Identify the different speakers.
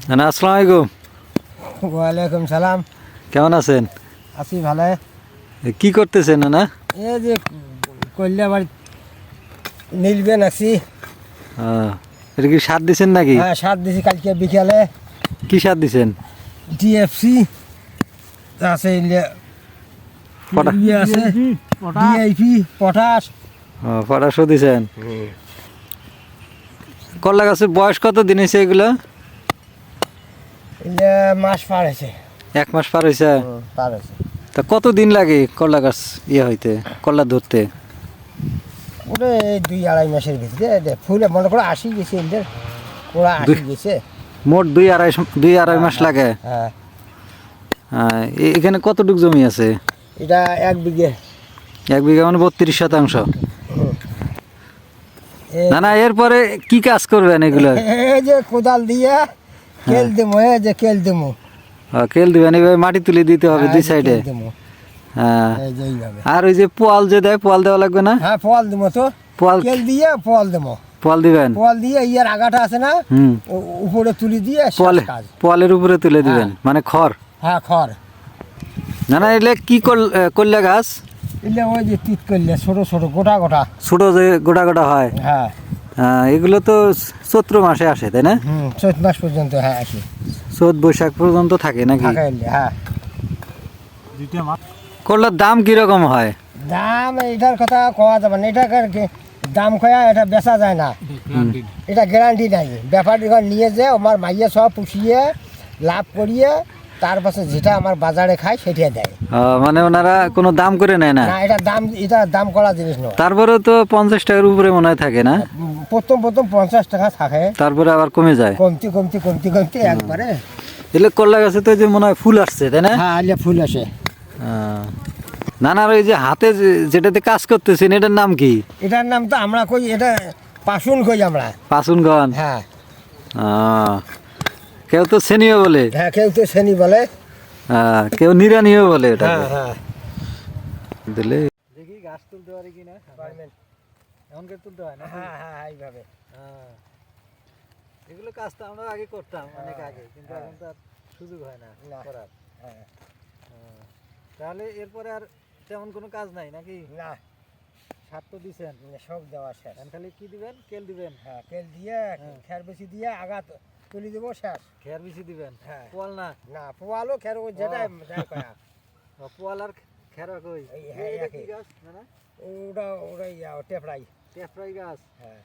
Speaker 1: নানা আসসালামু আলাইকুম।
Speaker 2: ওয়ালাইকুম সালাম।
Speaker 1: কেমন আছেন?
Speaker 2: আছি ভালো।
Speaker 1: কি করতেছেন নানা?
Speaker 2: এই যে কল্যা বাড়ি নিলবেন আছি।
Speaker 1: এটা কি সার দিছেন নাকি?
Speaker 2: হ্যাঁ, সার দিছি কালকে বিকালে।
Speaker 1: কি সার দিছেন?
Speaker 2: ডিএফসি আছে,
Speaker 1: পটা-
Speaker 2: ইয়ে আছে, ডিআইপি, পটাশ।
Speaker 1: পটাশও দিছেন। করলা গাছের বয়স কত দিন হয়েছে এগুলো?
Speaker 2: এগুলো মাস পার হয়েছে।
Speaker 1: 1 মাস পার হয়েছে।
Speaker 2: পার হয়েছে।
Speaker 1: তা কত দিন লাগে করলা গাছ হইতে, করলা ধরতে?
Speaker 2: ওটা 2-2.5 মাসের ভিতরে ফুলে মনে করো 80 গেছে, এদের ওরা 80 গেছে।
Speaker 1: মোট 2-2.5 মাস লাগে।
Speaker 2: হ্যাঁ,
Speaker 1: এখানে কতটুকু জমি আছে?
Speaker 2: এটা 1 বিঘে।
Speaker 1: 1 বিঘা মানে 32 শতাংশ। না না, এরপরে কি কাজ করবেন এগুলো?
Speaker 2: এই যে কোদাল দিয়ে কেল দেবো, এই যে কেল দেবো।
Speaker 1: কেল দিবেন, এইভাবে মাটি তুলে দিতে হবে দুই সাইডে। হ্যাঁ,
Speaker 2: এই যে এইভাবে।
Speaker 1: আর ওই যে পোয়াল যে দেয়, পোয়াল দেওয়া লাগবে না?
Speaker 2: হ্যাঁ, পোয়াল দেবো তো।
Speaker 1: পোয়াল
Speaker 2: কেল দিয়ে পোয়াল দেবো।
Speaker 1: পোয়াল দিবেন?
Speaker 2: পোয়াল দিয়ে ইয়ার আগাটা আছে না,
Speaker 1: হুম।
Speaker 2: উপরে তুলি দিয়ে শেষ
Speaker 1: পোয়ালে
Speaker 2: কাজ।
Speaker 1: পোয়ালের উপরে তুলে দিবেন, মানে খড়?
Speaker 2: হ্যাঁ, খড়।
Speaker 1: না না, এলে কি করলে গাছ?
Speaker 2: এলে ওই যে তিত করলে ছোট ছোট গোটা গোটা।
Speaker 1: ছোট যে গোটা গোটা হয়।
Speaker 2: হ্যাঁ।
Speaker 1: এগুলো তো চৈত্র মাসে আসে, তাই না?
Speaker 2: চৈত মাস পর্যন্ত। হ্যাঁ, আসি।
Speaker 1: চৈত বৈশাখ পর্যন্ত থাকে নাকি?
Speaker 2: থাকে এলে, হ্যাঁ।
Speaker 1: করলার দাম কিরকম হয়?
Speaker 2: দাম এটার কথা কওয়া যাবে না। এটা দাম কয়া এটা বেচা যায় না। এটা গ্যারান্টি নাই। ব্যাপারী ঘর নিয়ে যে আমার মাইয়ে সব পুষিয়ে লাভ করিয়ে তারপরে যেটা আমার বাজারে খায় সেটা দেয়।
Speaker 1: মানে ওনারা কোনো দাম করে নেয় না?
Speaker 2: না, এটা দাম করা জিনিস নয়।
Speaker 1: তারপরে তো 50 টাকার উপরে মনে হয় থাকে না?
Speaker 2: প্রথম 50 টাকা থাকে,
Speaker 1: তারপরে আবার কমে যায়।
Speaker 2: কমতি কমতি কমতি কমতি একবারে।
Speaker 1: এলে করলা গাছে তো যে মনে হয় ফুল আসছে, তাই না?
Speaker 2: হ্যাঁ, আলিয়া ফুল আসে।
Speaker 1: নানার ওই যে হাতে যেটাতে কাজ করতেছেন, এটার নাম কি?
Speaker 2: এটার নাম তো আমরা কই, এটা পাশুন কই আমরা।
Speaker 1: পাসুনগণ?
Speaker 2: হ্যাঁ।
Speaker 1: কেউ তো সেনিও বলে।
Speaker 2: হ্যাঁ, কেউ তো শ্রেণী বলে।
Speaker 1: কেউ নিরানিও বলে এটা।
Speaker 2: হ্যাঁ, হ্যাঁ।
Speaker 1: দিলে দেখি গাছ তুলতে পারি কিনা। এমন করে তুলতে হয় না?
Speaker 2: হ্যাঁ, হ্যাঁ, এইভাবে।
Speaker 1: এগুলো কাজ তো আমরা আগে করতাম, অনেক আগে, কিন্তু এখন তো আর সুযোগ হয় না করার।
Speaker 2: হ্যাঁ।
Speaker 1: তাহলে এরপরে আর তেমন কোনো কাজ নাই নাকি?
Speaker 2: না,
Speaker 1: সার তো দিছেন,
Speaker 2: সব দেওয়া শেষ।
Speaker 1: এখন খালি কি দিবেন? কেল দিবেন?
Speaker 2: হ্যাঁ, তেল দিয়ে খের বেশি দিয়ে আগা তুলি দেবো, শেষ।
Speaker 1: খের বেশি দিবেন?
Speaker 2: হ্যাঁ।
Speaker 1: পোয়াল না?
Speaker 2: না, পোয়ালো খের ওই যেটা যায় কয়া।
Speaker 1: পোয়াল আর খেরা কই?
Speaker 2: হ্যাঁ,
Speaker 1: এটা কি
Speaker 2: একই।
Speaker 1: গাছ? না না,
Speaker 2: ওটা ওটা টেপড়াই।
Speaker 1: টেফরাই গাছ।
Speaker 2: হ্যাঁ।